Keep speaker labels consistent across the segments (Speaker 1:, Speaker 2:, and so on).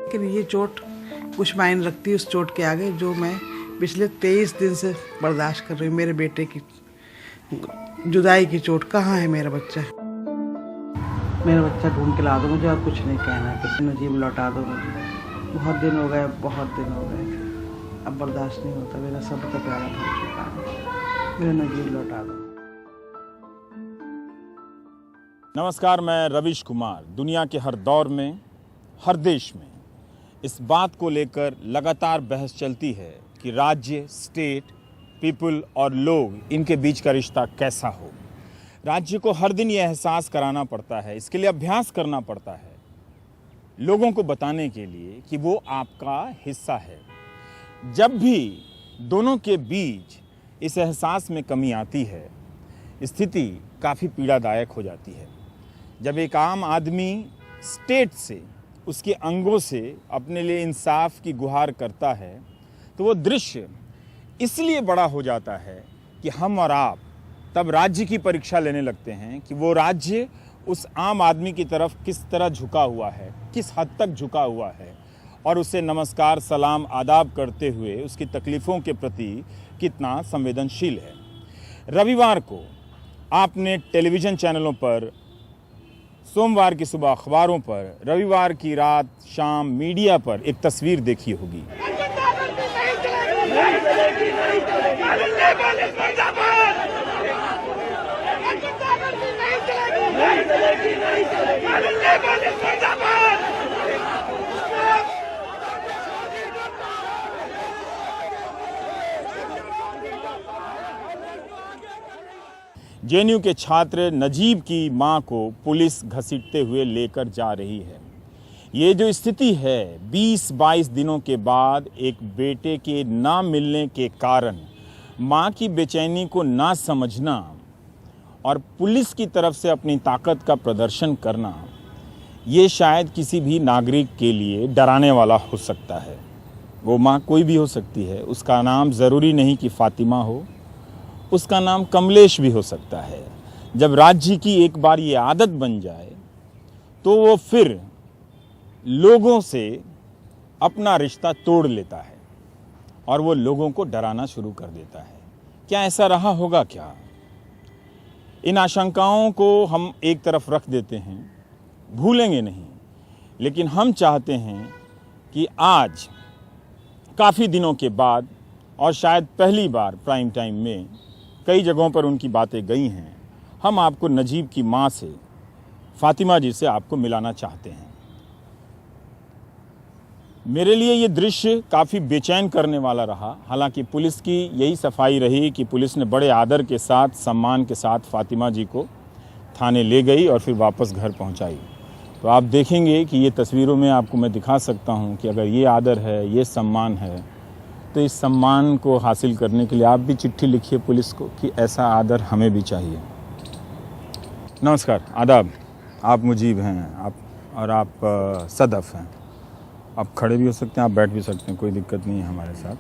Speaker 1: लेकिन ये चोट कुछ मायने रखती है उस चोट के आगे जो मैं पिछले 23 दिन से बर्दाश्त कर रही हूँ। मेरे बेटे की जुदाई की चोट। कहाँ है मेरा बच्चा? मेरा बच्चा ढूंढ के ला दो मुझे, और कुछ नहीं कहना है। किसी नजीब लौटा दो मुझे। बहुत दिन हो गए, बहुत दिन हो गए, अब बर्दाश्त नहीं होता। मेरा सबका प्यारा हो चुका है, मेरा नजीब लौटा दो।
Speaker 2: नमस्कार, मैं रविश कुमार। दुनिया के हर दौर में, हर देश में इस बात को लेकर लगातार बहस चलती है कि राज्य, स्टेट, पीपल और लोग, इनके बीच का रिश्ता कैसा हो। राज्य को हर दिन ये एहसास कराना पड़ता है, इसके लिए अभ्यास करना पड़ता है, लोगों को बताने के लिए कि वो आपका हिस्सा है। जब भी दोनों के बीच इस एहसास में कमी आती है, स्थिति काफ़ी पीड़ादायक हो जाती है। जब एक आम आदमी स्टेट से, उसके अंगों से अपने लिए इंसाफ की गुहार करता है, तो वो दृश्य इसलिए बड़ा हो जाता है कि हम और आप तब राज्य की परीक्षा लेने लगते हैं कि वो राज्य उस आम आदमी की तरफ किस तरह झुका हुआ है, किस हद तक झुका हुआ है, और उसे नमस्कार, सलाम, आदाब करते हुए उसकी तकलीफ़ों के प्रति कितना संवेदनशील है। रविवार को आपने टेलीविज़न चैनलों पर, सोमवार की सुबह अखबारों पर, रविवार की रात शाम मीडिया पर एक तस्वीर देखी होगी। जेएनयू के छात्र नजीब की मां को पुलिस घसीटते हुए लेकर जा रही है। ये जो स्थिति है, 20-22 दिनों के बाद एक बेटे के ना मिलने के कारण मां की बेचैनी को ना समझना और पुलिस की तरफ से अपनी ताकत का प्रदर्शन करना, ये शायद किसी भी नागरिक के लिए डराने वाला हो सकता है। वो मां कोई भी हो सकती है, उसका नाम ज़रूरी नहीं कि फातिमा हो, उसका नाम कमलेश भी हो सकता है। जब राज्य की एक बार ये आदत बन जाए तो वो फिर लोगों से अपना रिश्ता तोड़ लेता है और वो लोगों को डराना शुरू कर देता है। क्या ऐसा रहा होगा क्या? इन आशंकाओं को हम एक तरफ रख देते हैं, भूलेंगे नहीं, लेकिन हम चाहते हैं कि आज काफ़ी दिनों के बाद, और शायद पहली बार प्राइम टाइम में कई जगहों पर उनकी बातें गई हैं, हम आपको नजीब की मां से, फातिमा जी से आपको मिलाना चाहते हैं। मेरे लिए ये दृश्य काफ़ी बेचैन करने वाला रहा। हालांकि पुलिस की यही सफाई रही कि पुलिस ने बड़े आदर के साथ, सम्मान के साथ फातिमा जी को थाने ले गई और फिर वापस घर पहुंचाई। तो आप देखेंगे कि ये तस्वीरों में आपको मैं दिखा सकता हूं कि अगर ये आदर है, ये सम्मान है, तो इस सम्मान को हासिल करने के लिए आप भी चिट्ठी लिखिए पुलिस को कि ऐसा आदर हमें भी चाहिए। नमस्कार, आदाब। आप मुजीब हैं, आप सदफ हैं। आप खड़े भी हो सकते हैं, आप बैठ भी सकते हैं, कोई दिक्कत नहीं है हमारे साथ।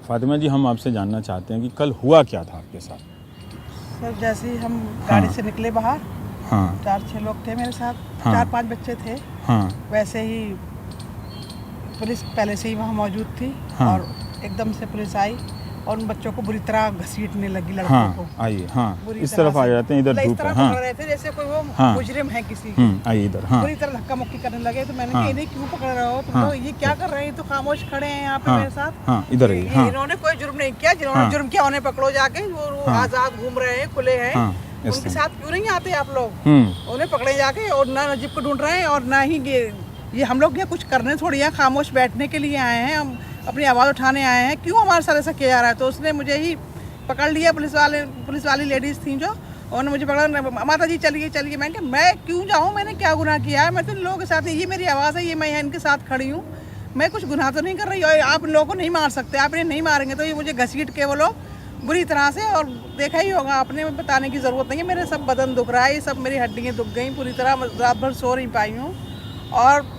Speaker 2: फातिमा जी, हम आपसे जानना चाहते हैं कि कल हुआ क्या था आपके साथ?
Speaker 1: सर, जैसे ही हम गाड़ी से निकले बाहर,
Speaker 2: हाँ,
Speaker 1: 4-6 लोग थे मेरे साथ,
Speaker 2: हाँ,
Speaker 1: 4-5 बच्चे थे।
Speaker 2: हाँ,
Speaker 1: वैसे ही पुलिस पहले से ही वहाँ मौजूद थी।
Speaker 2: हाँ,
Speaker 1: और एकदम से पुलिस आई और उन बच्चों को बुरी तरह घसीटने लगी, लड़कों को।
Speaker 2: हाँ, आइए, हाँ,
Speaker 1: बुरी
Speaker 2: इस
Speaker 1: तरह
Speaker 2: तरफ आ
Speaker 1: से।
Speaker 2: जाते हैं, इधर
Speaker 1: मतलब
Speaker 2: धूप है।
Speaker 1: इस तरह
Speaker 2: हाँ,
Speaker 1: पकड़ रहे थे जैसे कोई वो
Speaker 2: हाँ,
Speaker 1: मुजरिम है किसी की।
Speaker 2: आइए इधर। हाँ,
Speaker 1: बुरी तरह धक्का मुक्की करने लगे। तो मैंने
Speaker 2: हाँ,
Speaker 1: कहा इन्हें क्यों पकड़ रहे हो तुम
Speaker 2: हाँ,
Speaker 1: लोग, ये क्या कर रहे हैं? तो खामोश खड़े हैं यहाँ पे
Speaker 2: हाँ,
Speaker 1: मेरे साथ।
Speaker 2: हाँ, इधर आइए। हाँ,
Speaker 1: इन्होंने कोई जुर्म नहीं किया, जिन्होंने
Speaker 2: हाँ,
Speaker 1: जुर्म किया उन्हें पकड़ो जाके। वो
Speaker 2: हाँ,
Speaker 1: आजाद घूम रहे हैं, खुले हैं।
Speaker 2: हाँ,
Speaker 1: उनके साथ क्यों नहीं आते आप लोग? उन्हें पकड़े जाके, और ना नजीब को ढूंढ रहे हैं और ना ही ये हम लोग यहाँ कुछ करने थोड़ी है, खामोश बैठने के लिए आए हैं, हम अपनी आवाज़ उठाने आए हैं। क्यों हमारे साथ ऐसा किया जा रहा है? तो उसने मुझे ही पकड़ लिया। पुलिस वाली लेडीज़ थी जो, उन्होंने मुझे पकड़ा, माता जी चलिए चलिए। मैंने कहा मैं क्यों जाऊँ, मैंने क्या गुनाह किया है? मैं तो लोगों के साथ, ये मेरी आवाज़ है, ये मैं इनके साथ खड़ी हूँ, मैं कुछ गुनाह तो नहीं कर रही। और आप लोगों को नहीं मार सकते, आप इन्हें नहीं मारेंगे तो ये मुझे घसीट के वो लोग बुरी तरह से, और देखा ही होगा आपने, बताने की ज़रूरत नहीं है, मेरे सब बदन दुख रहा है, ये सब मेरी हड्डियाँ दुख गई पूरी तरह, रात भर सो नहीं पाई हूँ। और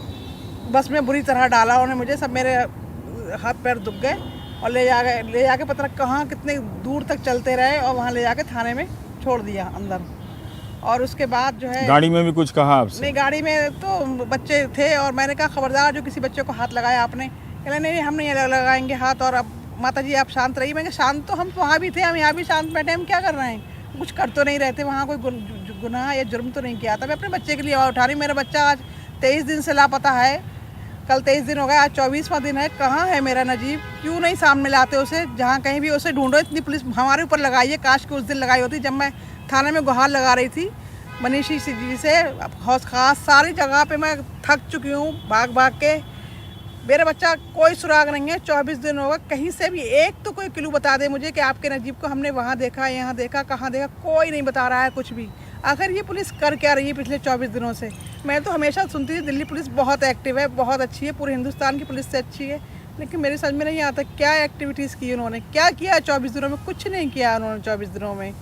Speaker 1: बस में बुरी तरह डाला उन्होंने मुझे, सब मेरे हाथ पैर दुख गए। और ले जाके पता कहाँ कितने दूर तक चलते रहे, और वहाँ ले जाके थाने में छोड़ दिया अंदर। और उसके बाद जो है
Speaker 2: गाड़ी में भी कुछ कहा आपसे?
Speaker 1: नहीं, गाड़ी में तो बच्चे थे और मैंने कहा खबरदार जो किसी बच्चे को हाथ लगाया आपने। कहला नहीं हम नहीं लगाएंगे हाथ, और अब माता जी आप शांत रहिए। मैंने शांत तो हम वहाँ भी थे, हम यहाँ भी शांत बैठे, हम क्या कर रहे हैं, कुछ कर तो नहीं रहते, वहाँ कोई गुनाह या जुर्म तो नहीं किया था। मैं अपने बच्चे के लिए आवाज़ उठा रही। मेरा बच्चा आज 23 दिन से लापता है, कल 23 दिन हो गया, आज 24वां दिन है। कहाँ है मेरा नजीब? क्यों नहीं सामने लाते उसे? जहाँ कहीं भी उसे ढूंढो। इतनी पुलिस हमारे ऊपर लगाई है, काश के उस दिन लगाई होती जब मैं थाने में गुहार लगा रही थी मनीषी जी से। हौस खास सारी जगह पे मैं थक चुकी हूँ भाग भाग के। मेरा बच्चा कोई सुराग नहीं है, 24 दिन होगा। कहीं से भी एक तो कोई क्लू बता दे मुझे कि आपके नजीब को हमने वहाँ देखा, यहाँ देखा, कहाँ देखा। कोई नहीं बता रहा है कुछ भी। आखिर ये पुलिस कर क्या रही है पिछले 24 दिनों से? मैं तो हमेशा सुनती थी दिल्ली पुलिस बहुत एक्टिव है, बहुत अच्छी है, पूरे हिंदुस्तान की पुलिस से अच्छी है, लेकिन मेरी समझ में नहीं आता क्या एक्टिविटीज़ की उन्होंने, क्या किया 24 दिनों में? कुछ नहीं किया उन्होंने 24 दिनों में।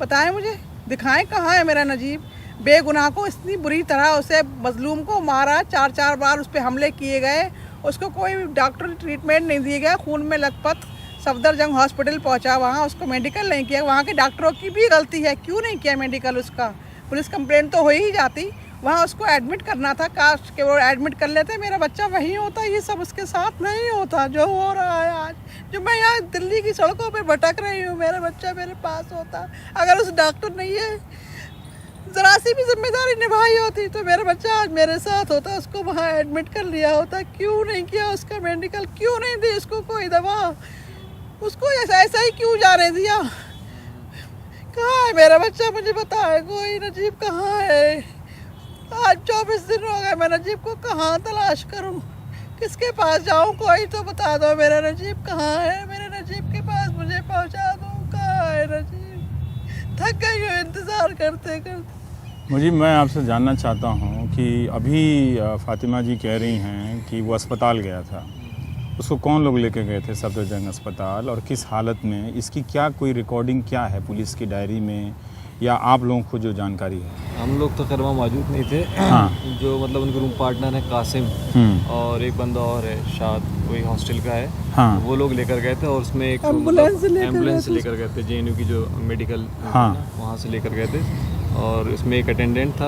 Speaker 1: बताएं मुझे, दिखाएं कहाँ है मेरा नजीब? बेगुनाह को इतनी बुरी तरह उसे मजलूम को मारा, 4-4 बार उस पर हमले किए गए, उसको कोई डॉक्टर ट्रीटमेंट नहीं दिया गया, खून में लथपथ सफदरजंग हॉस्पिटल पहुंचा, वहाँ उसको मेडिकल नहीं किया। वहाँ के डॉक्टरों की भी गलती है, क्यों नहीं किया मेडिकल उसका? पुलिस कंप्लेंट तो हो ही जाती, वहाँ उसको एडमिट करना था, काश के वो एडमिट कर लेते, मेरा बच्चा वहीं होता। ये सब उसके साथ नहीं होता जो हो रहा है आज। जो मैं यहाँ दिल्ली की सड़कों पे भटक रही हूँ, मेरा बच्चा मेरे पास होता। अगर उस डॉक्टर ने ये ज़रा सी भी जिम्मेदारी निभाई होती तो मेरा बच्चा आज मेरे साथ होता, उसको वहाँ एडमिट कर लिया होता। क्यों नहीं किया उसका मेडिकल? क्यों नहीं दी उसको कोई दवा? उसको ऐसा ही क्यों जाने दिया? कहाँ है मेरा बच्चा? मुझे बताए कोई, नजीब कहाँ है? आज 24 दिन हो गए, मैं नजीब को कहाँ तलाश करूँ, किसके पास जाऊँ? कोई तो बता दो मेरा नजीब कहाँ है? मेरे नजीब के पास मुझे पहुँचा दो। कहाँ है नजीब? थक गई हूँ इंतज़ार करते करते।
Speaker 2: मुझे, मैं आपसे जानना चाहता हूँ कि अभी फातिमा जी कह रही हैं कि वो अस्पताल गया था, उसको कौन लोग लेके गए थे सफदरजंग अस्पताल, और किस हालत में? इसकी क्या कोई रिकॉर्डिंग क्या है पुलिस की डायरी में, या आप लोगों को जो जानकारी है?
Speaker 3: हम लोग तो खैर वहाँ मौजूद नहीं थे।
Speaker 2: हाँ।
Speaker 3: जो मतलब उनके रूम पार्टनर है कासिम, और एक बंदा और है शाद, कोई हॉस्टल का है।
Speaker 2: हाँ।
Speaker 3: वो लोग लेकर गए थे, और उसमें एक
Speaker 1: एम्बुलेंस
Speaker 3: लेकर गए थे JNU की जो मेडिकल,
Speaker 2: हाँ,
Speaker 3: वहाँ से लेकर गए थे, और इसमें एक अटेंडेंट था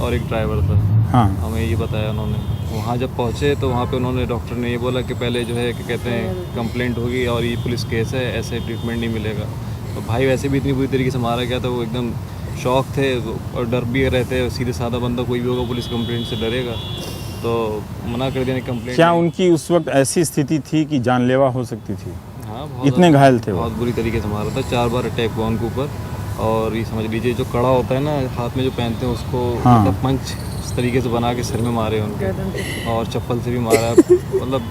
Speaker 3: और एक ड्राइवर था।
Speaker 2: हाँ।
Speaker 3: हमें ये बताया उन्होंने। वहाँ जब पहुँचे तो वहाँ पे उन्होंने, डॉक्टर ने ये बोला कि पहले जो है कि कहते हैं कंप्लेंट होगी और ये पुलिस केस है, ऐसे ट्रीटमेंट नहीं मिलेगा। तो भाई वैसे भी इतनी बुरी तरीके से मारा गया था, वो एकदम शौक थे और डर भी रहते। सीधे साधा बंदा कोई भी होगा पुलिस कंप्लेंट से डरेगा, तो मना कर दिया कंप्लेंट।
Speaker 2: क्या उनकी उस वक्त ऐसी स्थिति थी कि जानलेवा हो सकती थी?
Speaker 3: हाँ, बहुत
Speaker 2: इतने घायल थे वो?
Speaker 3: बहुत बुरी तरीके से मारा था, 4 बार अटैक हुआ उनके ऊपर। और ये समझ लीजिए जो कड़ा होता है ना हाथ में जो पहनते हैं उसको,
Speaker 2: हाँ,
Speaker 3: मतलब पंच इस तरीके से बना के सिर में मारे उनके, और चप्पल से भी मारा। मतलब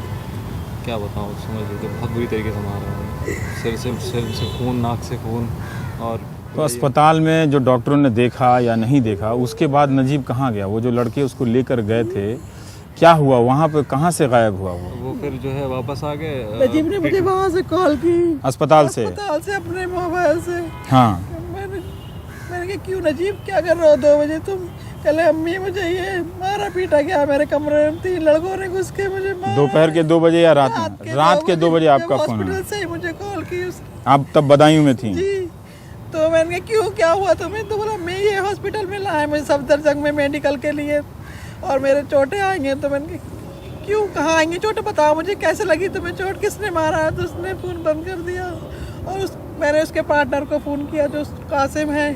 Speaker 3: क्या बताऊँ, समझ लीजिए बहुत बुरी तरीके से मारा, सिर से खून, नाक से खून। और
Speaker 2: तो अस्पताल में जो डॉक्टरों ने देखा या नहीं देखा, उसके बाद नजीब कहाँ गया? वो जो लड़के उसको लेकर गए थे, क्या हुआ वहाँ पे? कहाँ से गायब हुआ वो
Speaker 3: फिर जो है वापस आ गए।
Speaker 1: नजीब ने मुझे वहाँ से कॉल की,
Speaker 2: अस्पताल से
Speaker 1: अपने मोबाइल से।
Speaker 2: हाँ।
Speaker 1: मैंने कहा क्यों नजीब, क्या कर रहे हो 2 बजे तुम? कहले अम्मी मुझे ये मारा पीटा गया, मेरे कमरे में 3 लड़कों ने घुस के मुझे मारा।
Speaker 2: दोपहर के 2 बजे या रात में? रात के 2 बजे आपका फोन
Speaker 1: हॉस्पिटल से ही मुझे कॉल की उसने।
Speaker 2: आप तब बदायूं में थी?
Speaker 1: जी। तो मैंने कहा क्यों, क्या हुआ तुम्हें? तो बोला मैं ये हॉस्पिटल में लाया मुझे सफदरजंग में मेडिकल के लिए, और मेरे चोटें आएंगे। तो मैंने कहा क्यों, कहाँ आएंगे चोटें? बताओ मुझे, कैसे लगी तुम्हें चोट, किसने मारा है? तो उसने फ़ोन बंद कर दिया, और मैंने उसके पार्टनर को फ़ोन किया जो कासिम है,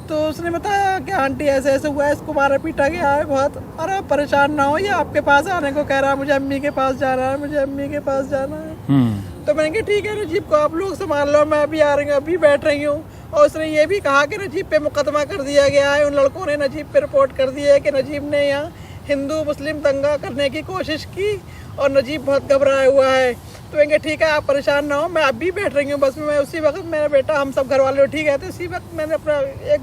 Speaker 1: तो उसने बताया कि आंटी ऐसे ऐसे हुआ है, इसको मारा पीटा गया है बहुत, और आप परेशान ना हो, ये आपके पास आने को कह रहा है, मुझे अम्मी के पास जाना है, मुझे अम्मी के पास जाना है। तो मैंने कहा ठीक है नजीब को आप लोग संभाल लो, मैं अभी आ रही हूँ, अभी बैठ रही हूँ। और उसने ये भी कहा कि नजीब पे मुकदमा कर दिया गया है, उन लड़कों ने नजीब पे रिपोर्ट कर दी है कि नजीब ने यहाँ हिंदू मुस्लिम दंगा करने की कोशिश की, और नजीब बहुत घबराया हुआ है। तो कहेंगे ठीक है आप परेशान ना हो, मैं अभी बैठ रही हूँ बस में। मैं उसी वक्त मेरा बेटा, हम सब घर वाले ठीक है, तो उसी वक्त मैंने अपना एक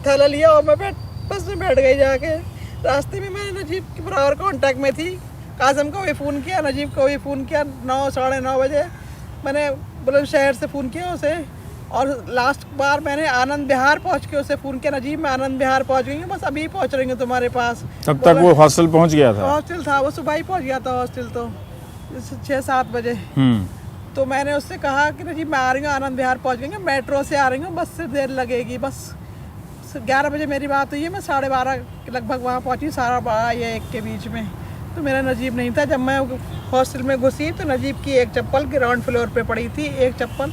Speaker 1: थैला लिया और मैं बस में बैठ गई जाके। रास्ते में मैंने नजीब के बराबर कॉन्टैक्ट में थी, कासिम को भी फ़ोन किया, नजीब को भी फ़ोन किया। 9 साढ़े 9 बजे मैंने बुलंदशहर से फ़ोन किया उसे, और लास्ट बार मैंने आनंद विहार पहुंच के उसे फ़ोन किया, नजीब मैं आनंद विहार पहुंच गई हूँ, बस अभी पहुंच रही हूँ तुम्हारे पास।
Speaker 2: तब तक वो हॉस्टल पहुंच गया था?
Speaker 1: हॉस्टल था वो, सुबह ही पहुंच गया था हॉस्टल, तो 6-7 बजे। तो मैंने उससे कहा कि नजीब मैं आ रही हूँ, आनंद विहार पहुंच गई, मेट्रो से आ रही हूँ, बस से देर लगेगी, बस 11 बजे मेरी बात हुई है, मैं 12:30 के लगभग वहाँ पहुँची, 12:30 या 1 के बीच में। तो मेरा नजीब नहीं था। जब मैं हॉस्टल में घुसी तो नजीब की एक चप्पल ग्राउंड फ्लोर पे पड़ी थी, एक चप्पल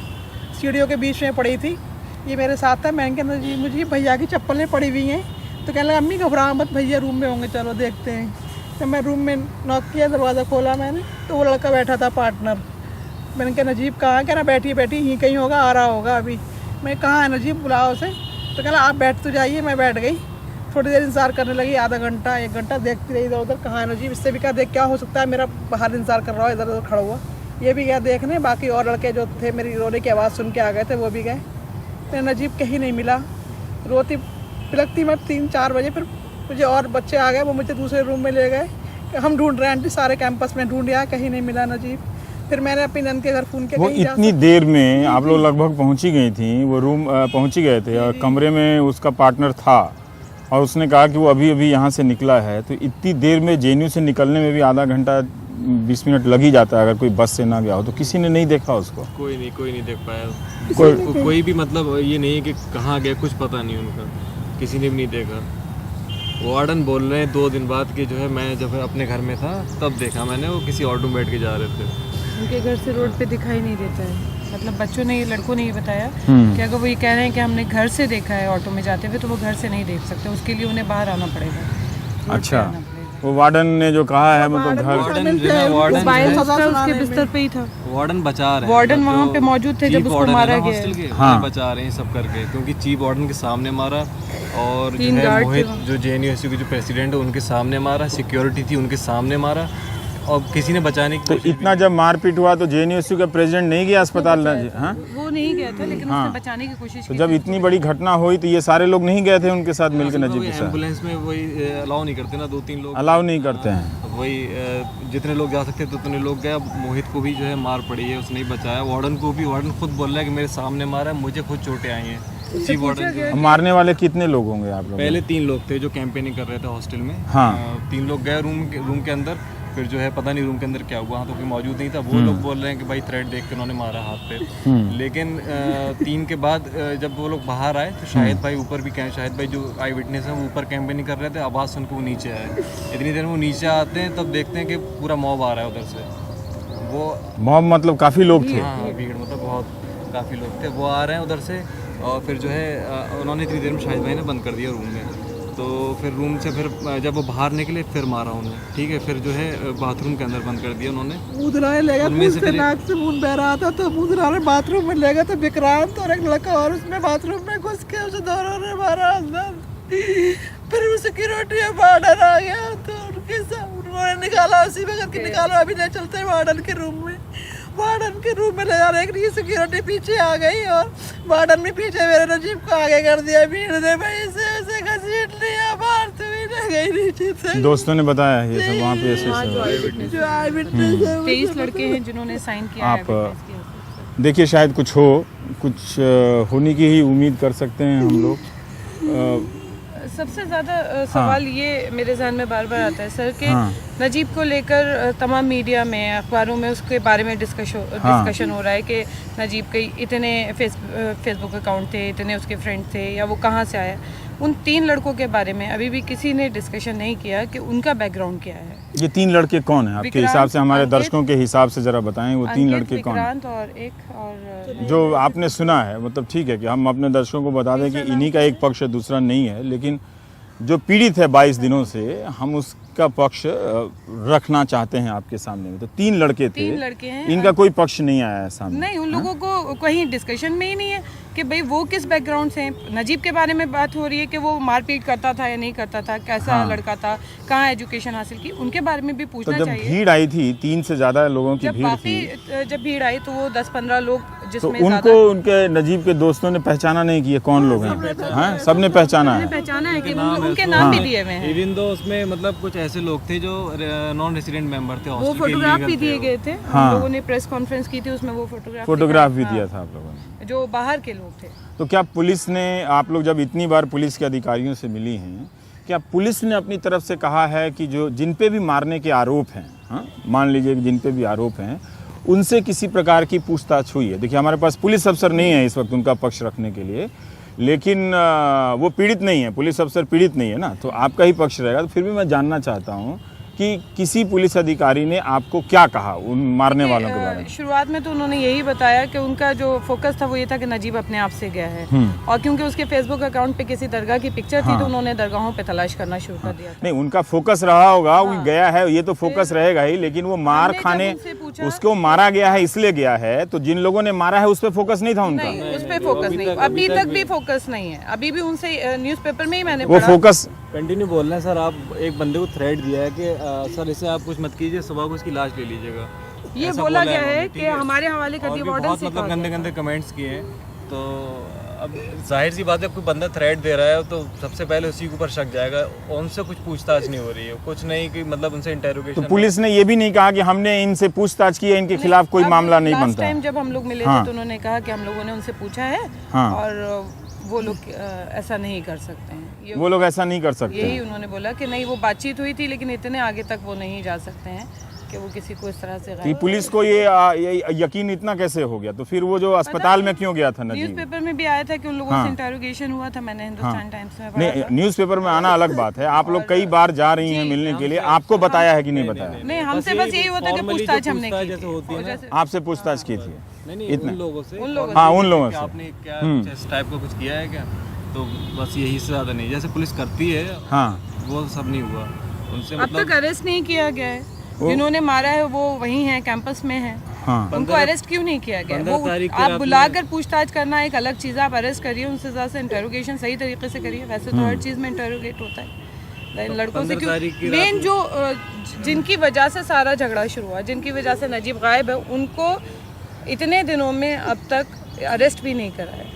Speaker 1: सीढ़ियों के बीच में पड़ी थी। ये मेरे साथ था। मैंने कहा नजीब मुझे भैया की चप्पलें पड़ी हुई हैं। तो कहने लगा अम्मी घबरा मत, भैया रूम में होंगे, चलो देखते हैं। जब मैं रूम में नॉक किया, दरवाज़ा खोला मैंने, तो वो लड़का बैठा था पार्टनर। मैंने कहा नजीब कहाँ? कह रहा बैठिए बैठिए, यहीं कहीं होगा, आ रहा होगा अभी। मैं कहाँ है नजीब, बुलाओ उसे। तो कहला आप बैठ तो जाइए। मैं बैठ गई, थोड़ी देर इंतज़ार करने लगी, आधा घंटा 1 घंटा देखती रही इधर उधर, कहाँ है नजीब। इससे भी क्या देख क्या हो सकता है, मेरा बाहर इंतज़ार कर रहा हो, इधर उधर खड़ा हुआ। ये भी गया देखने, बाकी और लड़के जो थे मेरी रोने की आवाज़ सुन के आ गए थे, वो भी गए। फिर नजीब कहीं नहीं मिला। रोती पिलकती मैं 3-4 बजे, फिर मुझे और बच्चे आ गए, वो मुझे दूसरे रूम में ले गए। हम ढूंढ रहे हैं आंटी, सारे कैंपस में ढूंढ लिया, कहीं नहीं मिला नजीब। फिर मैंने अपनी नंद के घर फ़ोन किया।
Speaker 2: वो इतनी देर में आप लोग लगभग पहुंची गई थी, वो रूम पहुंची गए थे और कमरे में उसका पार्टनर था और उसने कहा कि वो अभी अभी यहाँ से निकला है। तो इतनी देर में जेएनयू से निकलने में भी आधा घंटा 20 मिनट लग ही जाता है अगर कोई बस से ना गया हो। तो किसी ने नहीं देखा उसको?
Speaker 3: कोई नहीं देख पाया।
Speaker 2: कोई
Speaker 3: कोई भी मतलब ये नहीं है कि कहाँ गया, कुछ पता नहीं उनका, किसी ने भी नहीं देखा। वार्डन बोल रहे हैं 2 दिन बाद कि जो है मैं जब अपने घर में था तब देखा मैंने, वो किसी ऑटो में बैठ के जा रहे थे।
Speaker 4: उनके घर से रोड पे दिखाई नहीं देता है। मतलब बच्चों ने, ये लड़कों ने ये बताया कि अगर वो ये कह रहे हैं कि हमने घर से देखा है ऑटो में जाते हुए, तो वो घर से नहीं देख सकते, उसके लिए उन्हें बाहर आना पड़ेगा, रोड पे
Speaker 2: अच्छा,
Speaker 4: आना पड़ेगा।
Speaker 2: वो वार्डन ने जो कहा है मतलब घर
Speaker 4: मोबाइल उसके बिस्तर पे ही था।
Speaker 3: वार्डन बचा रहे हैं,
Speaker 4: वार्डन वहाँ पे मौजूद थे जब उसको मारा गया।
Speaker 3: हॉस्टल के
Speaker 2: हाँ।
Speaker 3: बचा रहे हैं सब करके, क्योंकि चीफ वार्डन के सामने मारा और जो
Speaker 4: 3
Speaker 3: है
Speaker 4: गार्ड
Speaker 3: मोहित
Speaker 4: थे
Speaker 3: जो जेएनयू के जो प्रेसिडेंट है उनके सामने मारा, सिक्योरिटी थी उनके सामने मारा और किसी ने बचाने की
Speaker 2: तो इतना जब मारपीट हुआ तो जेएनयू का प्रेसिडेंट नहीं गया अस्पताल? हाँ,
Speaker 4: वो नहीं गया था, लेकिन उसने बचाने की कोशिश
Speaker 2: तो
Speaker 4: की।
Speaker 2: जब इतनी बड़ी घटना हुई तो ये सारे लोग नहीं गए थे उनके साथ मिलकर नजीब के साथ?
Speaker 3: एम्बुलेंस में वही अलाउ नहीं करते ना, 2-3 लोग
Speaker 2: अलाउ नहीं करते हैं।
Speaker 3: वही जितने लोग जा सकते थे उतने लोग गए। मोहित को भी जो है मार पड़ी है, उसने ही बचाया। वार्डन को भी, वार्डन खुद बोल रहा है कि मेरे सामने मारा है, मुझे खुद चोटें आई हैं। चीफ वार्डन
Speaker 2: मारने वाले कितने लोग होंगे आप लोग?
Speaker 3: पहले 3 लोग थे जो कैंपेनिंग कर रहे थे हॉस्टल में।
Speaker 2: हाँ।
Speaker 3: 3 लोग गए रूम के अंदर, फिर जो है पता नहीं रूम के अंदर क्या हुआ, वहाँ तो कोई मौजूद नहीं था। वो लोग बोल रहे हैं कि भाई थ्रेड देख के उन्होंने मारा हाथ पे। लेकिन 3 के बाद जब वो लोग बाहर आए तो शाहिद भाई ऊपर भी, शाहिद भाई जो आई विटनेस है वो ऊपर कैंपेनिंग कर रहे थे, आवाज़ सुन के वो नीचे आए। इतनी देर में वो नीचे आते हैं तब देखते हैं कि पूरा मॉब आ रहा है उधर से। वो
Speaker 2: मॉब मतलब काफ़ी लोग थे?
Speaker 3: हाँ, भीड़ मतलब बहुत काफ़ी लोग थे, वो आ रहे हैं उधर से। और फिर जो है उन्होंने इतनी देर में शाहिद भाई ने बंद कर दिया रूम में। तो फिर रूम से फिर जब वो बाहर निकले फिर मारा उन्हें, ठीक है। फिर जो है बाथरूम के अंदर बंद कर दिया उन्होंने।
Speaker 1: मुद्राएं ले गया,
Speaker 3: उनमें से
Speaker 1: से
Speaker 3: फिर
Speaker 1: नाक से खून बह रहा था, तो मुद्राएं बाथरूम में ले गया। तो विक्रांत और एक लड़का और उसमें बाथरूम में घुस के उसे दोनों ने मारा अंदर। फिर वो सिक्योरिटी वार्डन आ गया तो उन्होंने निकाला, उसी वक्त की निकाला। अभी नहीं चलते वार्डन के रूम में, वार्डन के रूम में ले जा रहे हैं। सिक्योरिटी पीछे आ गई और वार्डन भी पीछे मेरे नजीब को आगे कर दिया। भीड़ ने भाई ऐसे घसीट लिया, बाहर तो भी नहीं गई नीचे से।
Speaker 2: दोस्तों ने बताया ये सब वहाँ पे ऐसे
Speaker 1: जो आई विटनेस है,
Speaker 4: 23 लड़के हैं जिन्होंने साइन किया है
Speaker 2: आप
Speaker 4: witness के।
Speaker 2: देखिए शायद कुछ होने की ही उम्मीद कर सकते हैं हम लोग।
Speaker 4: सबसे ज़्यादा सवाल ये मेरे ज़हन में बार बार आता है सर कि
Speaker 2: हाँ।
Speaker 4: नजीब को लेकर तमाम मीडिया में, अखबारों में उसके बारे में डिस्कशन हो रहा है कि नजीब के इतने फेसबुक अकाउंट थे, इतने उसके फ्रेंड थे, या वो कहाँ से आया। उन 3 लड़कों के बारे में अभी भी किसी ने डिस्कशन नहीं किया कि उनका बैकग्राउंड क्या है।
Speaker 2: ये 3 लड़के कौन हैं आपके हिसाब से? हमारे दर्शकों के हिसाब से जरा बताएं वो 3 लड़के कौन हैं?
Speaker 4: विक्रांत और एक और
Speaker 2: जो आपने सुना है, मतलब ठीक है कि हम अपने दर्शकों को बता दें कि इन्हीं का एक पक्ष है, दूसरा नहीं है, लेकिन जो पीड़ित है 22 दिनों से, हम उसका पक्ष रखना चाहते हैं आपके सामने में। तो 3 लड़के थे,
Speaker 4: 3 लड़के हैं।
Speaker 2: इनका कोई पक्ष नहीं आया है सामने?
Speaker 4: नहीं, उन लोगों को कहीं डिस्कशन में ही नहीं है कि भाई वो किस बैकग्राउंड से हैं। नजीब के बारे में बात हो रही है कि वो मारपीट करता था या नहीं करता था, कैसा लड़का था, कहाँ एजुकेशन हासिल की, उनके बारे में भी
Speaker 2: तो
Speaker 4: पूछना
Speaker 2: जब
Speaker 4: चाहिए।
Speaker 2: भीड़ आई थी, 3 से ज्यादा लोगों की भीड़ थी,
Speaker 4: जब भीड़ आई तो वो 10-15 लोग,
Speaker 2: तो
Speaker 4: जिसमें
Speaker 2: उनको उनके नजीब के दोस्तों ने पहचाना नहीं कि ये कौन लोग हैं? हाँ, सबने पहचाना है।
Speaker 4: पहचाना है कि उनके नाम भी दिए हुए हैं।
Speaker 3: इवन दो उसमें मतलब कुछ ऐसे लोग थे जो नॉन रेसिडेंट मेंबर थे,
Speaker 4: वो
Speaker 3: हॉस्टल के
Speaker 4: फोटोग्राफ भी
Speaker 3: illegal
Speaker 4: दिए
Speaker 3: थे
Speaker 4: गए थे।
Speaker 2: हाँ।
Speaker 4: हम लोगों ने प्रेस कॉन्फ्रेंस की थी, उसमें वो
Speaker 2: फोटोग्राफ भी दिया था आप लोगों ने।
Speaker 4: जो बाहर के लोग थे।
Speaker 2: तो क्या पुलिस ने, आप लोग जब इतनी बार पुलिस के अधिकारियों से मिली हैं, क्या पुलिस ने अपनी तरफ से कहा है कि जो जिन पे भी मारने के आरोप हैं, हाँ, मान लीजिए कि जिन पे भी आरोप हैं, उनसे किसी प्रकार की पूछताछ हुई है? देखिए हमारे पास पुलिस अफसर नहीं है इस वक्त उनका पक्ष रखने के लिए, लेकिन वो पीड़ित नहीं है, पुलिस अफसर पीड़ित नहीं है ना, तो आपका ही पक्ष रहेगा। तो फिर भी मैं जानना चाहता हूँ कि किसी पुलिस अधिकारी ने आपको क्या कहा उन मारने वालों के बारे में?
Speaker 4: शुरुआत में तो उन्होंने यही बताया कि उनका जो फोकस था वो ये था कि नजीब अपने आप से गया है, और क्योंकि उसके फेसबुक अकाउंट पे किसी दरगाह की पिक्चर थी तो उन्होंने दरगाहों पे तलाश करना शुरू कर दिया था।
Speaker 2: नहीं, उनका फोकस रहा होगा, वो गया है, ये तो फोकस रहेगा ही, लेकिन वो मार
Speaker 4: हमने जब
Speaker 2: खाने,
Speaker 4: उनसे पूछा-
Speaker 2: उसको मारा गया है इसलिए गया है, तो जिन लोगों ने मारा है उस पर फोकस नहीं था उनका।
Speaker 4: नहीं, उस पे फोकस नहीं, अभी तक भी फोकस नहीं है। अभी भी उनसे न्यूज़पेपर में ही मैंने
Speaker 2: वो
Speaker 4: पढ़ा।
Speaker 2: फोकस
Speaker 3: कंटिन्यू बोल रहे हैं सर। आप एक बंदे को थ्रेट दिया है कि सर इसे आप कुछ मत कीजिए, सुबह को उसकी लाश ले लीजिएगा।
Speaker 4: ये
Speaker 3: ऐसा
Speaker 4: बोला
Speaker 3: बोला
Speaker 4: गया
Speaker 3: उन्होंने,
Speaker 4: है
Speaker 3: ठीक
Speaker 4: कि हमारे हवाले कर
Speaker 3: और
Speaker 4: दिया,
Speaker 3: भी
Speaker 4: वार्डन
Speaker 3: बहुत
Speaker 4: से
Speaker 3: मतलब
Speaker 4: कहा
Speaker 3: गंदे
Speaker 4: गया।
Speaker 3: गंदे कमेंट्स किए हैं। तो अब जाहिर सी बात है, कोई बंदा थ्रेट दे रहा है तो सबसे पहले उसी के ऊपर शक जाएगा। उनसे कुछ पूछताछ नहीं हो रही है, कुछ नहीं कि मतलब उनसे
Speaker 2: तो
Speaker 3: इंटेरोगेशन।
Speaker 2: पुलिस ने ये भी नहीं कहा कि हमने इनसे पूछताछ की है, इनके खिलाफ कोई
Speaker 4: अब
Speaker 2: मामला नहीं
Speaker 4: लास्ट
Speaker 2: बनता।
Speaker 4: टाइम जब हम लोग मिले
Speaker 2: हाँ।
Speaker 4: थे तो उन्होंने कहा कि हम लोगों ने उनसे पूछा है,
Speaker 2: हाँ।
Speaker 4: और वो लोग ऐसा नहीं कर सकते हैं। ये
Speaker 2: वो लोग ऐसा नहीं कर सकते।
Speaker 4: यही उन्होंने बोला कि नहीं, वो बातचीत हुई थी लेकिन इतने आगे तक वो नहीं जा सकते हैं कि वो किसी को इस तरह से
Speaker 2: तो ये पुलिस को ये यकीन इतना कैसे हो गया? तो फिर वो जो अस्पताल में क्यों गया था नजीब?
Speaker 4: न्यूज़पेपर में भी आया था कि उन लोगों से इंटेरोगेशन हुआ था। मैंने हिंदुस्तान टाइम्स में पढ़ा
Speaker 2: नहीं,
Speaker 4: था।
Speaker 2: न्यूज़पेपर में आना अलग बात है, आप लोग कई बार जा रही हैं मिलने के लिए, आपको बताया है कि नहीं बताया?
Speaker 4: नहीं, हमसे बस यही होता है कि पूछताछ हमने की
Speaker 3: जैसे होती है ना,
Speaker 2: आपसे पूछताछ की थी?
Speaker 3: नहीं उन लोगों से,
Speaker 2: हाँ, उन लोगों
Speaker 3: कि
Speaker 2: से।
Speaker 3: आपने क्या कुछ इस टाइप का कुछ किया है क्या? तो बस यही से ज़्यादा नहीं। जैसे पुलिस करती है
Speaker 2: हाँ,
Speaker 3: वो सब नहीं हुआ उनसे।
Speaker 4: अब
Speaker 3: मतलब
Speaker 4: तक अरेस्ट नहीं किया गया है। जिन्होंने मारा है वो वहीं है, कैंपस में है।
Speaker 2: हाँ।
Speaker 4: उनको अरेस्ट क्यों नहीं किया गया?
Speaker 3: 15
Speaker 4: वो
Speaker 3: तारीख की
Speaker 4: आप
Speaker 3: रात
Speaker 4: बुलाकर पूछताछ करना एक अलग चीज़ है, आप अरेस्ट करिए, उनसे ज़्यादा से इंटेरोगेशन सही तरीके से करिए। वैसे तो हर चीज़ में इंटेरोगेट होता है, लेकिन लड़कों से
Speaker 3: 15 तारीख की
Speaker 4: क्यों? मेन जो जिनकी वजह से सारा झगड़ा शुरू हुआ, जिनकी वजह से नजीब गायब है, उनको इतने दिनों में अब तक अरेस्ट भी नहीं करा है।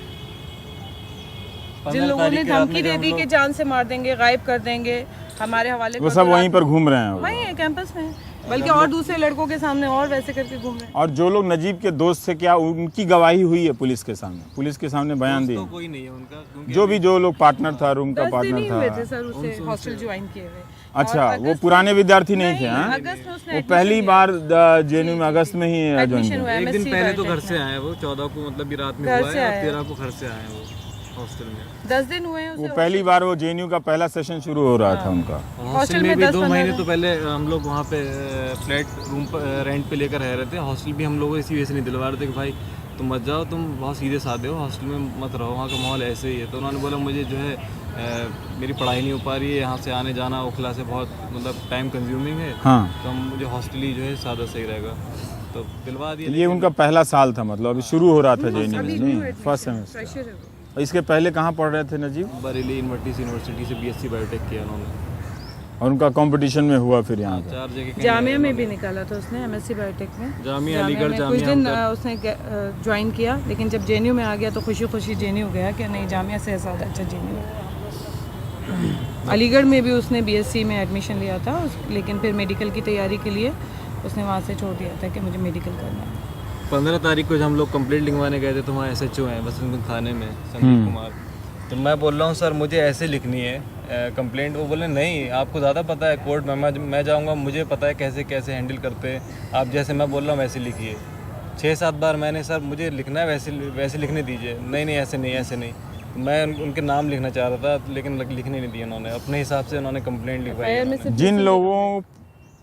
Speaker 4: जिन लोगों ने धमकी दे दी कि जान से मार देंगे, गायब कर देंगे, हमारे हवाले
Speaker 2: वो
Speaker 4: कर
Speaker 2: सब
Speaker 4: दो,
Speaker 2: वहीं पर घूम रहे हैं वो।
Speaker 4: वहीं है, कैंपस में है। बल्कि और दूसरे लड़कों के सामने और वैसे करके घूम रहे हैं।
Speaker 2: और जो लोग नजीब के दोस्त थे, क्या उनकी गवाही हुई है पुलिस के सामने? पुलिस के सामने बयान दिए?
Speaker 3: तो कोई नहीं है उनका, क्योंकि
Speaker 2: जो लोग पार्टनर था, रूम का
Speaker 4: 10 दिन ही
Speaker 2: पार्टनर
Speaker 4: हुए थे
Speaker 2: था।
Speaker 4: सर उसे हॉस्टल ज्वाइन किए हुए।
Speaker 2: अच्छा,
Speaker 4: और
Speaker 2: वो
Speaker 4: अगस्त
Speaker 2: पुराने
Speaker 4: में-
Speaker 2: विद्यार्थी नहीं थे? हाँ,
Speaker 4: अगस्त में उसने
Speaker 2: वो
Speaker 4: admission
Speaker 2: पहली
Speaker 4: लिया।
Speaker 2: बार जेएनयू में अगस्त में ही ज्वाइन
Speaker 4: एडमिशन
Speaker 2: किया।
Speaker 4: हुआ
Speaker 3: एक दिन
Speaker 4: MSc
Speaker 3: पहले तो घर
Speaker 4: बायोटेक
Speaker 3: से
Speaker 4: में।
Speaker 3: आए वो, 14 को मतलब भी रात में
Speaker 4: घर
Speaker 3: हुआ
Speaker 4: से
Speaker 3: है, और
Speaker 4: आए।
Speaker 3: 13 को घर से आए हैं वो हॉस्टल में।
Speaker 4: 10 दिन हुए हैं
Speaker 2: वो
Speaker 4: उसे।
Speaker 2: पहली बार वो जेएनयू का पहला सेशन शुरू हो रहा था उनका।
Speaker 3: हॉस्टल में भी
Speaker 4: 10-15
Speaker 3: 2 महीने
Speaker 4: दिन।
Speaker 3: तो पहले हम लोग वहाँ पे फ्लैट रूम रेंट पे लेकर रह रहे थे। हॉस्टल भी हम लोग इसी वजह से नहीं दिलवा रहे थे कि भाई तुम मत जाओ, तुम बहुत सीधे साधे हो, हॉस्टल में मत रहो, वहाँ का माहौल ऐसे ही है। तो उन्होंने बोला मुझे जो है मेरी पढ़ाई नहीं हो पा रही है, यहाँ से आने जाना ओखला से बहुत मतलब टाइम कंज्यूमिंग है,
Speaker 2: हाँ,
Speaker 3: तो मुझे हॉस्टल ही जो है सादा सही रहेगा, तो दिलवा दिया।
Speaker 2: ये उनका पहला साल था, मतलब अभी शुरू हो रहा था जेएनयू में, नहीं फर्स्ट सेमेस्टर।
Speaker 4: फ्रेशर है वो।
Speaker 2: इसके पहले कहाँ पढ़ रहे थे नजीब?
Speaker 3: बरेली यूनिवर्सिटी से BSc बायोटेक किया उन्होंने।
Speaker 2: और उनका कंपटीशन में हुआ फिर यहाँ पे?
Speaker 3: 4 जगह
Speaker 4: जामिया में भी निकाला था उसने, MSc बायोटेक में।
Speaker 3: जामिया अलीगढ़,
Speaker 4: में कुछ
Speaker 3: जामिया
Speaker 4: दिन
Speaker 3: हमदर्द।
Speaker 4: उसने ज्वाइन किया, लेकिन जब जेएनयू में आ गया तो खुशी खुशी जेएनयू गया कि नहीं, जामिया से ज़्यादा अच्छा जेएनयू है। अलीगढ़ में भी उसने BSc में एडमिशन लिया था, लेकिन फिर मेडिकल की तैयारी के लिए उसने वहाँ से छोड़ दिया था कि मुझे मेडिकल करना है।
Speaker 3: 15 तारीख को जब हम लोग कंप्लेंट लिखवाने गए थे तो वहाँ SHO हैं वसंत थाने में, संदीप कुमार। तो मैं बोल रहा हूँ सर मुझे ऐसे लिखनी है कंप्लेंट। वो बोले नहीं, आपको ज़्यादा पता है कोर्ट में, मैं जाऊँगा, मुझे पता है कैसे कैसे हैंडल करते हैं, आप जैसे मैं बोल रहा हूँ वैसे लिखिए। 6-7 बार मैंने सर मुझे लिखना है, वैसे लिखने दीजिए। नहीं ऐसे नहीं। मैं उनके नाम लिखना चाह रहा था, लेकिन लिखने नहीं दिया उन्होंने, अपने हिसाब से उन्होंने कंप्लेंट लिखवाई उन्होंने।
Speaker 2: जिन लोगों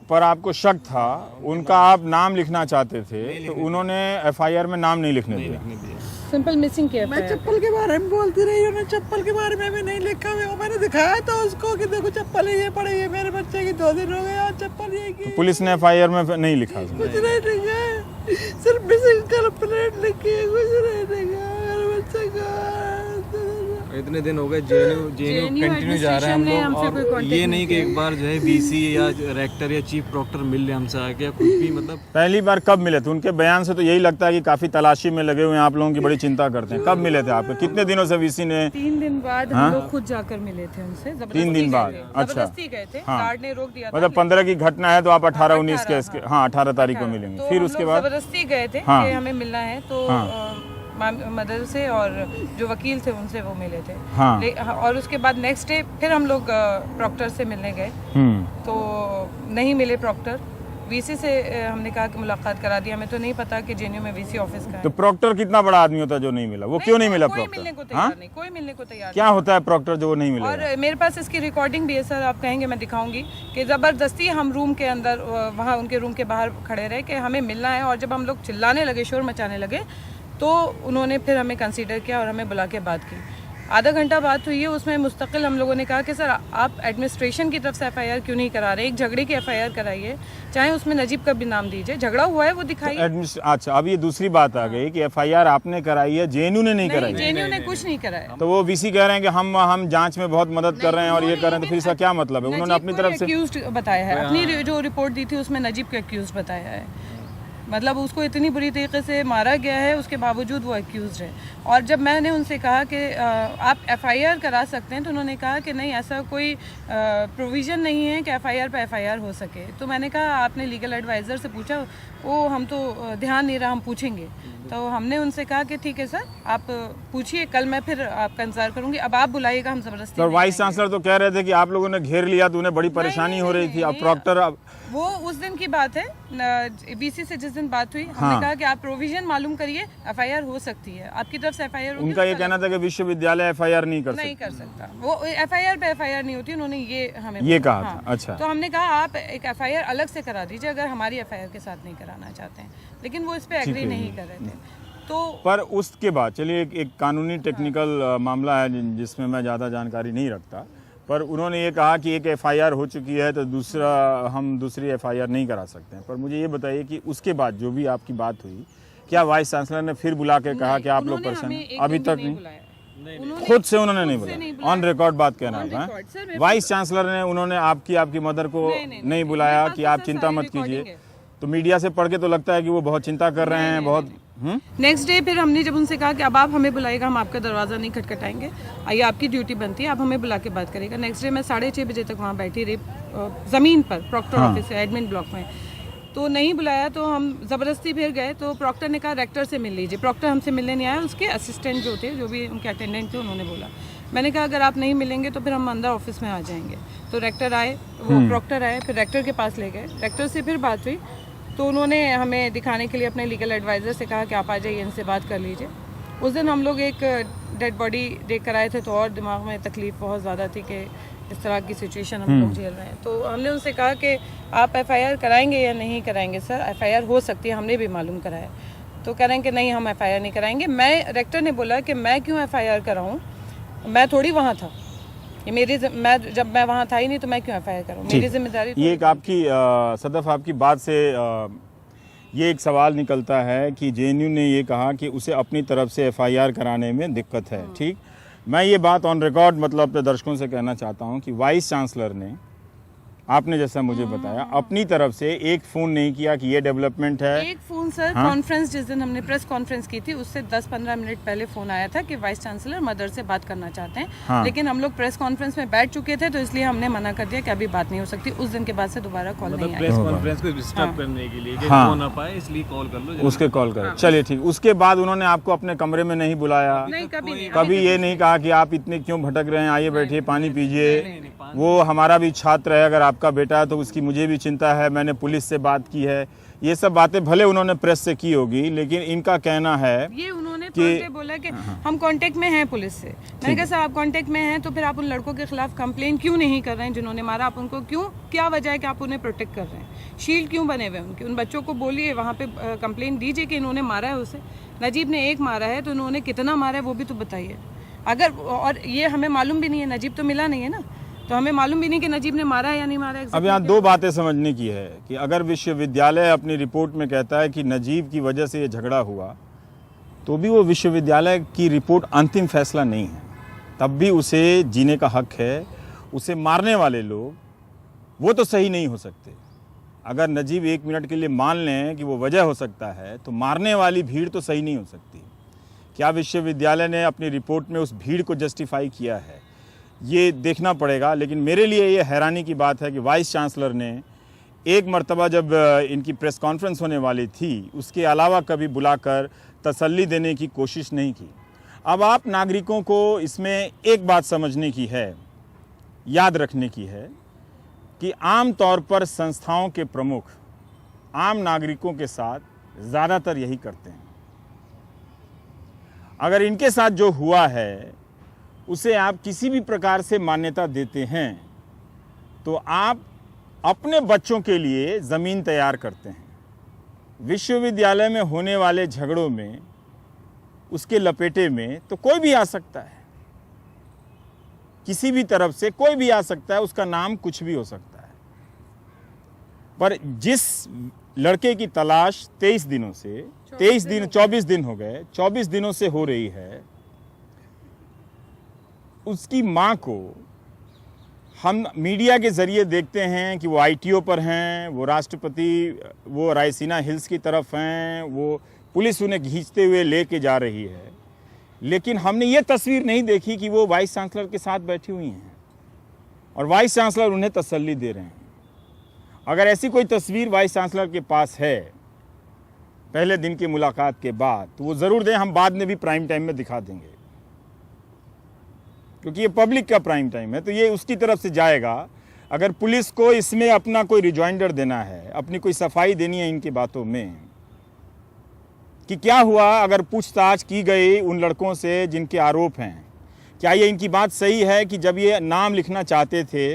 Speaker 2: पर आपको शक था उनका आप नाम लिखना चाहते थे, तो उन्होंने FIR में नाम नहीं लिखने दिया?
Speaker 3: नहीं दिया।
Speaker 4: सिंपल मिसिंग किया
Speaker 1: मैं चप्पल के बारे में बोलती रही, उन्होंने चप्पल के बारे में भी नहीं लिखा हुआ। वो मैंने दिखाया था उसको कि देखो चप्पल ये पड़ी है, मेरे बच्चे की 2 दिन हो गए और चप्पल ये की।
Speaker 2: पुलिस ने FIR में नहीं लिखा उसमें?
Speaker 1: कुछ नहीं लिखा है, सिर्फ मिसिंग कंप्लेंट लिखी है, कुछ नहीं लिखा मेरे बच्चे का।
Speaker 3: इतने दिन हो गए जेएनयू कंटिन्यू जा रहे हैं हम लोग, और ये नहीं कि एक बार जो है VC या रेक्टर या चीफ प्रॉक्टर मिल ले हमसे आके, कुछ भी मतलब।
Speaker 2: पहली बार कब मिले थे? उनके बयान से तो यही लगता है कि काफी तलाशी में लगे हुए हैं, आप लोगों की बड़ी चिंता करते हैं। कब मिले थे आपको? कितने दिनों से VC ने?
Speaker 4: 3 दिन बाद हम लोग खुद जाकर मिले थे उनसे।
Speaker 2: 3 दिन बाद? अच्छा,
Speaker 4: जबरदस्ती गए थे, गार्ड ने रोक दिया था।
Speaker 2: मतलब 15 की घटना है तो आप 18-19 के इसके, हाँ 18 तारीख को मिलेंगे।
Speaker 4: तो
Speaker 2: फिर
Speaker 4: हम
Speaker 2: उसके
Speaker 4: लोग
Speaker 2: बाद
Speaker 4: जबरदस्ती गए थे
Speaker 2: हाँ।
Speaker 4: कि हमें मिलना है, तो मदर से और जो वकील थे उनसे वो मिले थे।
Speaker 2: हाँ।
Speaker 4: और उसके बाद नेक्स्ट डे फिर हम लोग प्रॉक्टर से मिलने गए, तो नहीं मिले प्रॉक्टर। वीसी से हमने कहा कि मुलाकात करा दी, हमें तो नहीं पता कि जेएनयू में वीसी ऑफिस का है।
Speaker 2: तो प्रॉक्टर कितना बड़ा आदमी होता है जो नहीं मिला? वो क्यों नहीं मिला
Speaker 4: कोई मिलने को
Speaker 2: प्रॉक्टर?
Speaker 4: तैयार नहीं, कोई मिलने को तैयार
Speaker 2: क्या होता है प्रॉक्टर जो नहीं मिला?
Speaker 4: और मेरे पास इसकी रिकॉर्डिंग भी है सर, आप कहेंगे मैं दिखाऊंगी कि ज़बरदस्ती हम रूम के अंदर, वहाँ उनके रूम के बाहर खड़े रहे कि हमें मिलना है, और जब हम लोग चिल्लाने लगे, शोर मचाने लगे, तो उन्होंने फिर हमें कंसीडर किया और हमें बुला के बात की। आधा घंटा बात हुई है, उसमें मुस्तकिल हम लोगों ने कहा कि सर आप एडमिनिस्ट्रेशन की तरफ से एफआईआर क्यों नहीं करा रहे, एक झगड़े की एफआईआर कराइए, चाहे उसमें नजीब का भी नाम दीजिए, झगड़ा हुआ है वो दिखाइए।
Speaker 2: अच्छा, अब ये दूसरी बात आ गई कि एफआईआर आपने कराई है, जेएनयू ने नहीं कराई।
Speaker 4: जेएनयू ने कुछ नहीं कराया।
Speaker 2: तो वो वीसी कह रहे हैं कि हम जांच में बहुत मदद कर रहे हैं और ये कर रहे हैं, तो फिर इसका क्या मतलब है? उन्होंने अपनी तरफ से
Speaker 4: एक्यूज्ड बताया है, अपनी जो रिपोर्ट दी थी उसमें नजीब को एक्यूज्ड बताया है, मतलब उसको इतनी बुरी तरीके से मारा गया है, उसके बावजूद वो एक्यूज्ड है। और जब मैंने उनसे कहा कि आप एफआईआर करा सकते हैं, तो उन्होंने कहा कि नहीं, ऐसा कोई प्रोविज़न नहीं है कि एफआईआर पे एफआईआर हो सके। तो मैंने कहा आपने लीगल एडवाइज़र से पूछा? वो हम तो ध्यान नहीं रहा, हम पूछेंगे। तो हमने उनसे कहा कि ठीक है सर, आप पूछिए, कल मैं फिर आपका इंतजार करूंगी, अब आप बुलाइएगा, हम ज़बरदस्ती।
Speaker 2: तो वाइस चांसलर तो कह रहे थे कि आप लोगों ने घेर लिया तो उन्हें बड़ी परेशानी हो रही थी। अब प्रॉक्टर, अब
Speaker 4: वो उस दिन की बात है, बीसी से जिस दिन बात हुई, हमने कहा कि आप प्रोविजन मालूम करिए, एफआईआर हो सकती है, आपकी तरफ से एफआईआर होगी।
Speaker 2: उनका ये कहना था कि विश्वविद्यालय एफआईआर नहीं
Speaker 4: नहीं कर सकता, वो एफआईआर पे एफआईआर नहीं होती, उन्होंने ये हमें
Speaker 2: ये कहा
Speaker 4: हाँ।
Speaker 2: था। अच्छा,
Speaker 4: तो हमने कहा आप एक एफआईआर अलग से करा दीजिए अगर हमारी एफआईआर के साथ नहीं कराना चाहते हैं, लेकिन वो इस पे एग्री नहीं कर रहे थे। तो
Speaker 2: पर उसके बाद चलिए एक कानूनी टेक्निकल मामला है जिसमें मैं ज़्यादा जानकारी नहीं रखता, पर उन्होंने ये कहा कि एक एफआईआर हो चुकी है तो हम दूसरी एफआईआर नहीं करा सकते हैं। पर मुझे ये बताइए कि उसके बाद जो भी आपकी बात हुई, क्या वाइस चांसलर ने फिर बुला के कहा कि आप लोग परेशान? अभी तक नहीं, खुद से उन्होंने नहीं बुलाया, ऑन रिकॉर्ड बात कहना है। वाइस चांसलर ने उन्होंने आपकी मदर को नहीं बुलाया कि आप चिंता मत कीजिए? तो मीडिया से पढ़ के तो लगता है कि वो बहुत चिंता कर रहे हैं, बहुत।
Speaker 4: नेक्स्ट डे फिर हमने जब उनसे कहा कि अब आप हमें बुलाएगा, हम आपका दरवाज़ा नहीं खटखटाएंगे, ये आपकी ड्यूटी बनती है, आप हमें बुला के बात करेगा। नेक्स्ट डे मैं 6:30 बजे तक वहाँ बैठी रही, ज़मीन पर प्रॉक्टर ऑफिस है, एडमिन ब्लॉक में। तो नहीं बुलाया, तो हम ज़बरदस्ती फिर गए, तो प्रॉक्टर ने कहा रेक्टर से मिल लीजिए। प्रॉक्टर हमसे मिलने नहीं आया, उसके असिस्टेंट जो थे, जो भी उनके अटेंडेंट थे, उन्होंने बोला। मैंने कहा अगर आप नहीं मिलेंगे तो फिर हम अंदर ऑफिस में आ जाएंगे। तो रेक्टर आए, वो प्रॉक्टर आए, फिर रेक्टर के पास ले गए, रेक्टर से फिर बात हुई, तो उन्होंने हमें दिखाने के लिए अपने लीगल एडवाइज़र से कहा कि आप आ जाइए, इनसे बात कर लीजिए। उस दिन हम लोग एक डेड बॉडी देख कर आए थे, तो और दिमाग में तकलीफ़ बहुत ज़्यादा थी कि इस तरह की सिचुएशन हम लोग झेल रहे हैं। तो हमने उनसे कहा कि आप एफआईआर कराएंगे या नहीं कराएंगे? सर एफआईआर हो सकती है, हमने भी मालूम कराया। तो कह रहे हैं कि नहीं, हम एफआईआर नहीं कराएंगे। रेक्टर ने बोला कि मैं क्यों एफआईआर कराऊँ, मैं थोड़ी वहाँ था, ये जब मैं वहाँ था ही नहीं, तो मैं क्यों एफआईआर करूँ, मेरी जिम्मेदारी।
Speaker 2: ये एक आपकी सदफ आपकी बात से ये एक सवाल निकलता है कि जेएनयू ने ये कहा कि उसे अपनी तरफ से एफआईआर कराने में दिक्कत है। ठीक, मैं ये बात ऑन रिकॉर्ड मतलब अपने दर्शकों से कहना चाहता हूँ कि वाइस चांसलर ने, आपने जैसा मुझे बताया, अपनी तरफ से एक फ़ोन नहीं किया कि ये डेवलपमेंट है।
Speaker 4: एक फ़ोन सर, कॉन्फ्रेंस जिस दिन हमने प्रेस कॉन्फ्रेंस की थी उससे 10-15 मिनट पहले फ़ोन आया था कि वाइस चांसलर मदर से बात करना चाहते हैं। लेकिन हम लोग प्रेस कॉन्फ्रेंस में बैठ चुके थे, तो इसलिए हमने मना कर दिया कि अभी बात नहीं हो सकती। उस दिन के बाद से दोबारा कॉल नहीं आई।
Speaker 3: प्रेस कॉन्फ्रेंस को डिस्टर्ब करने के लिए हो ना पाए, इसलिए कॉल कर लो,
Speaker 2: उसके कॉल करो। चलिए ठीक, उसके बाद उन्होंने आपको अपने कमरे में नहीं बुलाया?
Speaker 4: नहीं, कभी नहीं।
Speaker 2: कभी ये नहीं कहा कि आप इतने क्यों भटक रहे हैं, आइए बैठिए, पानी पीजिए? वो हमारा भी छात्र है, अगर आपका बेटा है तो उसकी मुझे भी चिंता है, मैंने पुलिस से बात की है। ये सब बातें भले उन्होंने प्रेस से की होगी, लेकिन इनका कहना है
Speaker 4: ये उन्होंने फर्स्ट बोला कि हम कांटेक्ट में हैं पुलिस से। मैंने कहा सर आप कांटेक्ट में हैं तो फिर आप उन लड़कों के खिलाफ कंप्लेन क्यों नहीं कर रहे हैं जिन्होंने मारा? आप उनको क्यों, क्या वजह है कि आप उन्हें प्रोटेक्ट कर रहे हैं? शील्ड क्यों बने हुए उनके? उन बच्चों को बोलिए, वहाँ पे कंप्लेन दीजिए कि इन्होंने मारा है उसे। नजीब ने एक मारा है, तो उन्होंने कितना मारा है वो भी तो बताइए। अगर, और ये हमें मालूम भी नहीं है, नजीब तो मिला नहीं है ना, तो हमें मालूम भी नहीं कि नजीब ने मारा है या नहीं मारा है।
Speaker 2: अब यहाँ दो बातें समझने की है कि अगर विश्वविद्यालय अपनी रिपोर्ट में कहता है कि नजीब की वजह से ये झगड़ा हुआ, तो भी वो विश्वविद्यालय की रिपोर्ट अंतिम फैसला नहीं है, तब भी उसे जीने का हक है। उसे मारने वाले लोग वो तो सही नहीं हो सकते। अगर नजीब 1 मिनट के लिए मान लें कि वो वजह हो सकता है, तो मारने वाली भीड़ तो सही नहीं हो सकती। क्या विश्वविद्यालय ने अपनी रिपोर्ट में उस भीड़ को जस्टिफाई किया है, ये देखना पड़ेगा। लेकिन मेरे लिए ये हैरानी की बात है कि वाइस चांसलर ने एक मर्तबा जब इनकी प्रेस कॉन्फ्रेंस होने वाली थी, उसके अलावा कभी बुलाकर तसल्ली देने की कोशिश नहीं की। अब आप नागरिकों को इसमें एक बात समझने की है, याद रखने की है कि आम तौर पर संस्थाओं के प्रमुख आम नागरिकों के साथ ज़्यादातर यही करते हैं। अगर इनके साथ जो हुआ है उसे आप किसी भी प्रकार से मान्यता देते हैं तो आप अपने बच्चों के लिए ज़मीन तैयार करते हैं। विश्वविद्यालय में होने वाले झगड़ों में, उसके लपेटे में तो कोई भी आ सकता है, किसी भी तरफ से कोई भी आ सकता है, उसका नाम कुछ भी हो सकता है। पर जिस लड़के की तलाश 23 दिनों से 24 दिन हो गए, 24 दिनों से हो रही है, उसकी मां को हम मीडिया के जरिए देखते हैं कि वो आईटीओ पर हैं, वो राष्ट्रपति, वो रायसीना हिल्स की तरफ हैं, वो पुलिस उन्हें खींचते हुए लेके जा रही है, लेकिन हमने ये तस्वीर नहीं देखी कि वो वाइस चांसलर के साथ बैठी हुई हैं और वाइस चांसलर उन्हें तसल्ली दे रहे हैं। अगर ऐसी कोई तस्वीर वाइस चांसलर के पास है पहले दिन की मुलाकात के बाद तो वो ज़रूर दें, हम बाद में भी प्राइम टाइम में दिखा देंगे, क्योंकि ये पब्लिक का प्राइम टाइम है तो ये उसकी तरफ से जाएगा। अगर पुलिस को इसमें अपना कोई रिजॉइंडर देना है, अपनी कोई सफाई देनी है इनकी बातों में कि क्या हुआ, अगर पूछताछ की गई उन लड़कों से जिनके आरोप हैं, क्या ये इनकी बात सही है कि जब ये नाम लिखना चाहते थे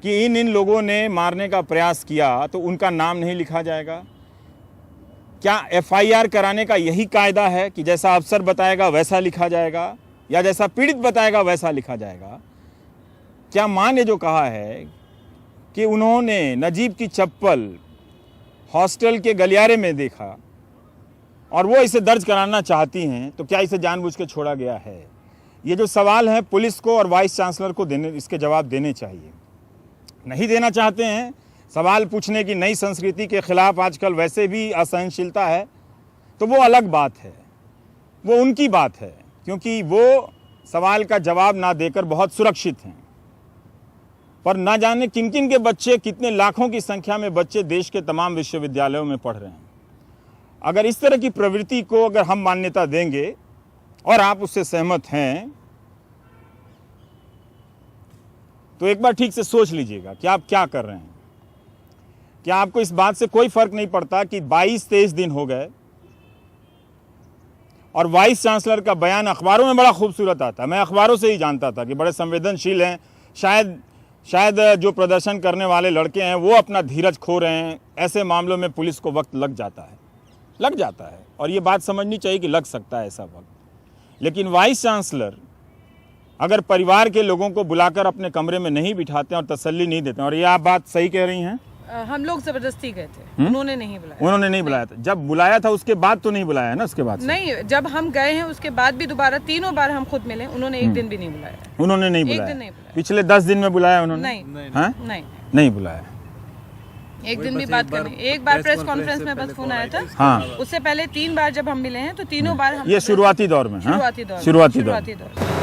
Speaker 2: कि इन लोगों ने मारने का प्रयास किया तो उनका नाम नहीं लिखा जाएगा? क्या एफआईआर कराने का यही कायदा है कि जैसा अफसर बताएगा वैसा लिखा जाएगा या जैसा पीड़ित बताएगा वैसा लिखा जाएगा? क्या मां ने जो कहा है कि उन्होंने नजीब की चप्पल हॉस्टल के गलियारे में देखा और वो इसे दर्ज कराना चाहती हैं, तो क्या इसे जानबूझ के छोड़ा गया है? ये जो सवाल है पुलिस को और वाइस चांसलर को इसके जवाब देने चाहिए। नहीं देना चाहते हैं, सवाल पूछने की नई संस्कृति के खिलाफ आजकल वैसे भी असहनशीलता है, तो वो अलग बात है, वो उनकी बात है, क्योंकि वो सवाल का जवाब ना देकर बहुत सुरक्षित हैं। पर ना जाने किन किन के बच्चे, कितने लाखों की संख्या में बच्चे देश के तमाम विश्वविद्यालयों में पढ़ रहे हैं। अगर इस तरह की प्रवृत्ति को अगर हम मान्यता देंगे और आप उससे सहमत हैं तो एक बार ठीक से सोच लीजिएगा कि आप क्या कर रहे हैं। क्या आपको इस बात से कोई फर्क नहीं पड़ता कि 22-23 दिन हो गए और वाइस चांसलर का बयान अखबारों में बड़ा खूबसूरत आता है? मैं अखबारों से ही जानता था कि बड़े संवेदनशील हैं, शायद जो प्रदर्शन करने वाले लड़के हैं वो अपना धीरज खो रहे हैं। ऐसे मामलों में पुलिस को वक्त लग जाता है और ये बात समझनी चाहिए कि लग सकता है ऐसा वक्त। लेकिन वाइस चांसलर अगर परिवार के लोगों को बुलाकर अपने कमरे में नहीं बिठाते और तसल्ली नहीं देते, और ये आप बात सही कह रही हैं,
Speaker 4: हम लोग जबरदस्ती गए थे, उन्होंने नहीं बुलाया
Speaker 2: था। जब बुलाया था उसके बाद तो नहीं बुलाया ना? उसके बाद से?
Speaker 4: नहीं, जब हम गए हैं उसके बाद भी दोबारा 3 बार हम खुद मिले, उन्होंने एक दिन भी नहीं बुलाया।
Speaker 2: उन्होंने नहीं बुलाया?
Speaker 4: एक दिन नहीं बुलाया।
Speaker 2: पिछले 10 दिन में बुलाया उन्होंने? नहीं बुलाया।
Speaker 4: एक दिन भी बात करनी। एक बार प्रेस कॉन्फ्रेंस में बस फोन आया था।
Speaker 2: हाँ,
Speaker 4: उससे पहले 3 बार जब हम मिले हैं तो तीनों बार हम
Speaker 2: ये शुरुआती दौर में,
Speaker 4: शुरुआती दौर